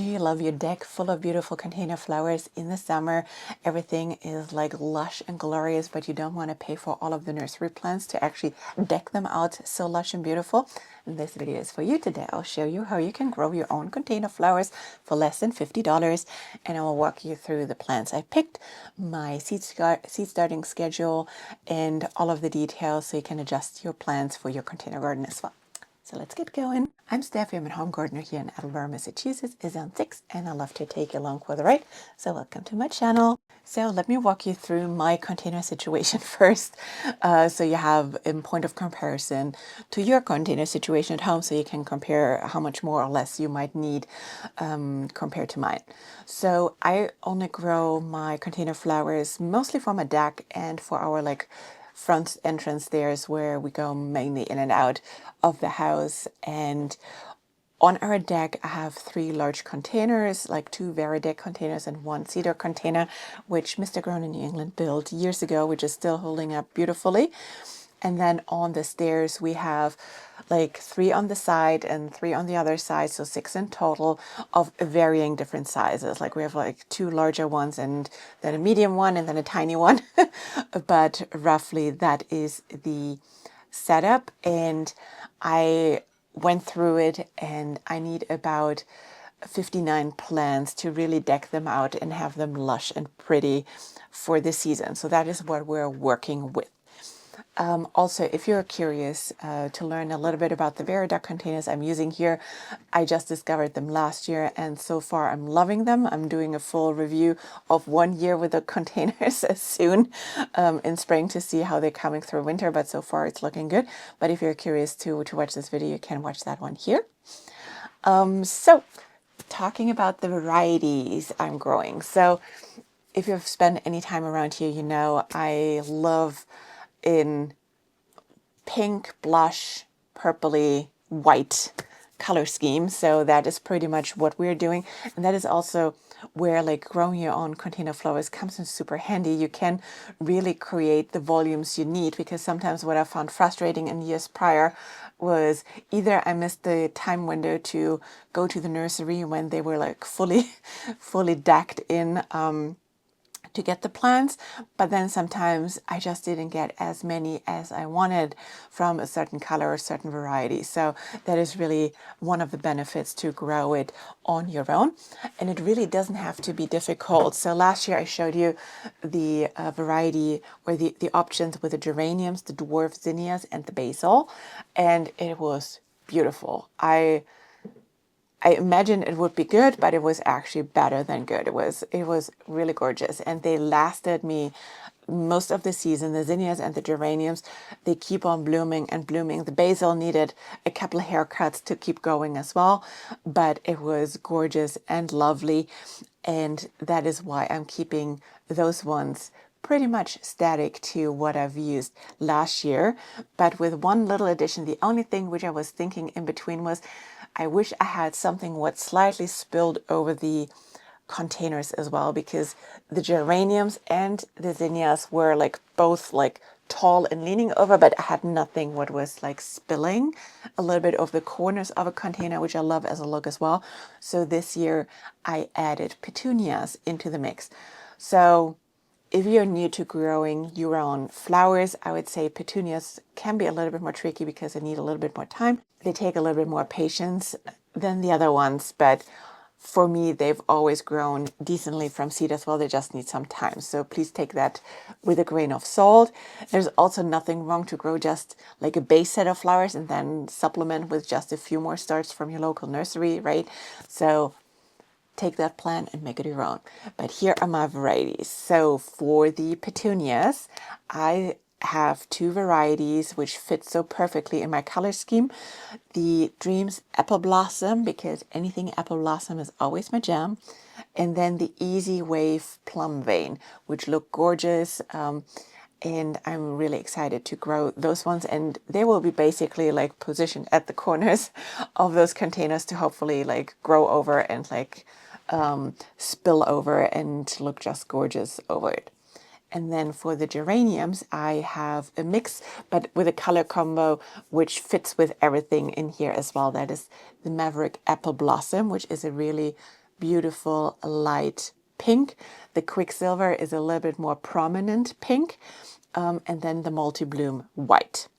Do you love your deck full of beautiful container flowers in the summer? Everything is like lush and glorious, but you don't want to pay for all of the nursery plants to actually deck them out so lush and beautiful. And this video is for you today. I'll show you how you can grow your own container flowers for less than $50, and I will walk you through the plants I picked, my seed starting schedule, and all of the details so you can adjust your plants for your container garden as well. So let's get going. I'm Steffi, I'm a home gardener here in Attleboro, Massachusetts, is Zone 6, and I love to take you along for the ride. So welcome to my channel. So let me walk you through my container situation first, so you have a point of comparison to your container situation at home, so you can compare how much more or less you might need compared to mine. So I only grow my container flowers mostly for my deck and for our front entrance. There's where we go mainly in and out of the house. And on our deck, I have 3 large containers, like 2 Varieties containers and 1 cedar container, which Mr. Grown in New England built years ago, which is still holding up beautifully. And then on the stairs, we have like 3 on the side and 3 on the other side, so 6 in total, of varying different sizes. Like we have like 2 larger ones and then a medium one and then a tiny one. But roughly that is the setup. And I went through it, and I need about 59 plants to really deck them out and have them lush and pretty for the season. So that is what we're working with. Also, if you're curious to learn a little bit about the Varieties containers I'm using here, I just discovered them last year, and so far I'm loving them. I'm doing a full review of 1 year with the containers soon in spring to see how they're coming through winter, but so far it's looking good. But if you're curious to watch this video, you can watch that one here. So talking about the varieties I'm growing. So if you've spent any time around here, you know I love in pink, blush, purpley, white color scheme. So that is pretty much what we're doing. And that is also where like growing your own container flowers comes in super handy. You can really create the volumes you need, because sometimes what I found frustrating in years prior was either I missed the time window to go to the nursery when they were like fully decked in to get the plants, but then sometimes I just didn't get as many as I wanted from a certain color or certain variety. So that is really one of the benefits to grow it on your own, and it really doesn't have to be difficult. So last year I showed you the variety or the options with the geraniums, the dwarf zinnias, and the basil, and it was beautiful. I imagined it would be good, but it was actually better than good. It was really gorgeous, and they lasted me most of the season. The zinnias and the geraniums, they keep on blooming and blooming. The basil needed a couple of haircuts to keep going as well, but it was gorgeous and lovely, and that is why I'm keeping those ones pretty much static to what I've used last year, but with one little addition. The only thing which I was thinking in between was I wish I had something what slightly spilled over the containers as well, because the geraniums and the zinnias were like both like tall and leaning over, but I had nothing what was like spilling a little bit over the corners of a container, which I love as a look as well. So this year I added petunias into the mix. So if you're new to growing your own flowers, I would say petunias can be a little bit more tricky because they need a little bit more time. They take a little bit more patience than the other ones, but for me, they've always grown decently from seed as well. They just need some time. So please take that with a grain of salt. There's also nothing wrong to grow just like a base set of flowers and then supplement with just a few more starts from your local nursery, right? So take that plant and make it your own. But here are my varieties. So for the petunias, I have 2 varieties which fit so perfectly in my color scheme. The Dreams Apple Blossom, because anything apple blossom is always my jam. And then the Easy Wave Plum Vein, which look gorgeous. And I'm really excited to grow those ones, and they will be basically like positioned at the corners of those containers to hopefully like grow over and like spill over and look just gorgeous over it. And then for the geraniums, I have a mix, but with a color combo which fits with everything in here as well. That is the Maverick Apple Blossom, which is a really beautiful light pink. The Quicksilver is a little bit more prominent pink, and then the multi-bloom white.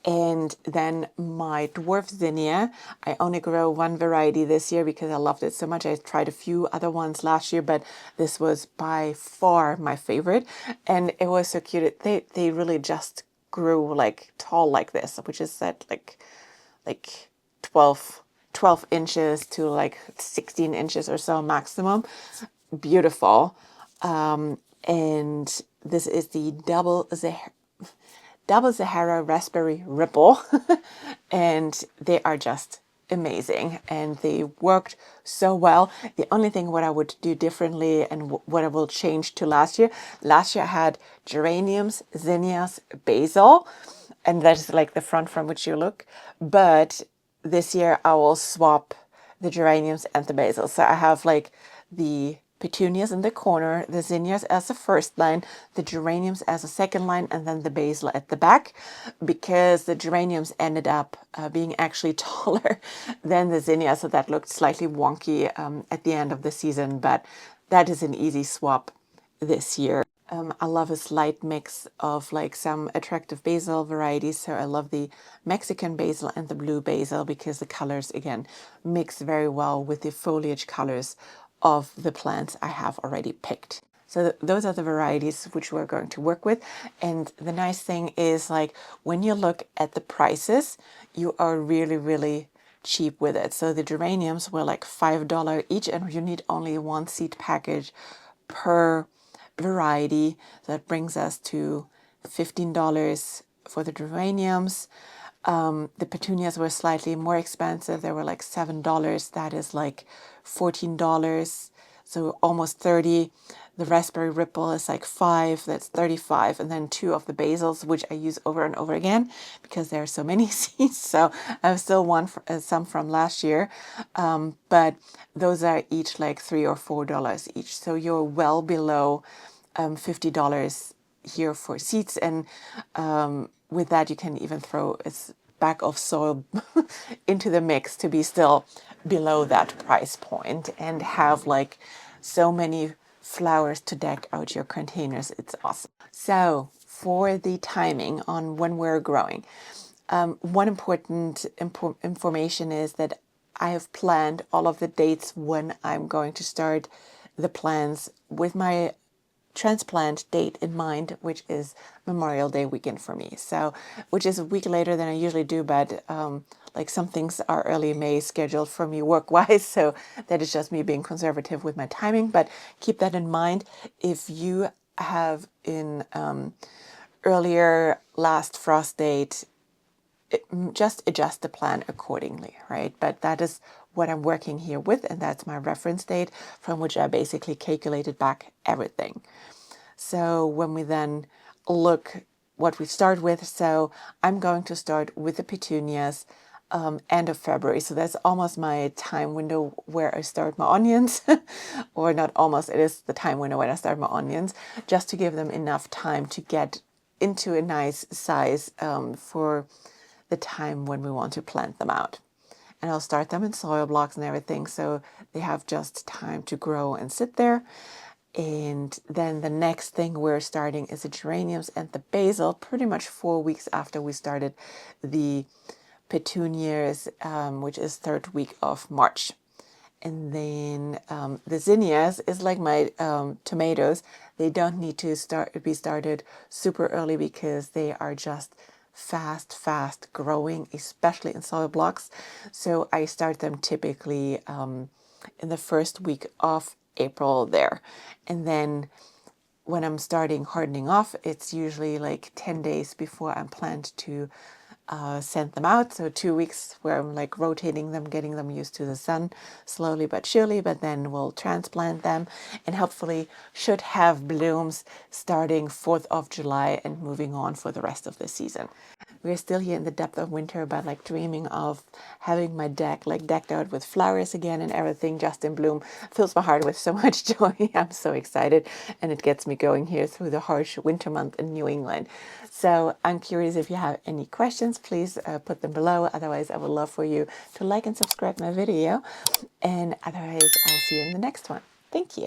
And then my dwarf zinnia, I only grow one variety this year because I loved it so much. I tried a few other ones last year, but this was by far my favorite. And it was so cute. They really just grew like tall like this, which is at like 12 inches to like 16 inches or so maximum. Beautiful. And this is the Double Sahara Raspberry Ripple, and they are just amazing, and they worked so well. The only thing what I would do differently and what I will change to last year I had geraniums, zinnias, basil, and that's like the front from which you look. But this year I will swap the geraniums and the basil. So I have like the petunias in the corner, the zinnias as the first line, the geraniums as a second line, and then the basil at the back, because the geraniums ended up being actually taller than the zinnias, so that looked slightly wonky at the end of the season, but that is an easy swap this year. I love a slight mix of like some attractive basil varieties. So I love the Mexican basil and the blue basil because the colors, again, mix very well with the foliage colors of the plants I have already picked. So those are the varieties which we're going to work with. And the nice thing is, like, when you look at the prices, you are really, really cheap with it. So the geraniums were like $5 each, and you need only one seed package per variety. That brings us to $15 for the geraniums. The petunias were slightly more expensive. They were like $7. That is like $14. So almost 30. The raspberry ripple is like 5, that's 35, and then 2 of the basils, which I use over and over again because there are so many seeds. So I have still some from last year, but those are each like $3 or $4 each. So you're well below $50 here for seeds, and with that you can even throw a bag of soil into the mix to be still below that price point and have like so many flowers to deck out your containers. It's awesome. So for the timing on when we're growing, one important information is that I have planned all of the dates when I'm going to start the plans with my transplant date in mind, which is Memorial Day weekend for me. So, which is a week later than I usually do, but like some things are early May scheduled for me work-wise. So that is just me being conservative with my timing. But keep that in mind. If you have in earlier last frost date, just adjust the plan accordingly, right? But that is what I'm working here with, and that's my reference date from which I basically calculated back everything. So when we then look what we start with, so I'm going to start with the petunias end of February. So that's almost my time window where I start my onions, or not almost, it is the time window when I start my onions, just to give them enough time to get into a nice size for the time when we want to plant them out. And I'll start them in soil blocks and everything, so they have just time to grow and sit there. And then the next thing we're starting is the geraniums and the basil, pretty much 4 weeks after we started the petunias, which is 3rd week of March. And then the zinnias is like my tomatoes. They don't need to be started super early because they are just fast growing, especially in soil blocks. So I start them typically in the 1st week of April there. And then when I'm starting hardening off, it's usually like 10 days before I'm planned to send them out. So 2 weeks where I'm like rotating them, getting them used to the sun slowly but surely, but then we'll transplant them and hopefully should have blooms starting 4th of July and moving on for the rest of the season. We're still here in the depth of winter, but like dreaming of having my deck like decked out with flowers again and everything just in bloom fills my heart with so much joy. I'm so excited, and it gets me going here through the harsh winter month in New England. So I'm curious if you have any questions plants, please put them below. Otherwise, I would love for you to like and subscribe my video. And otherwise, I'll see you in the next one. Thank you.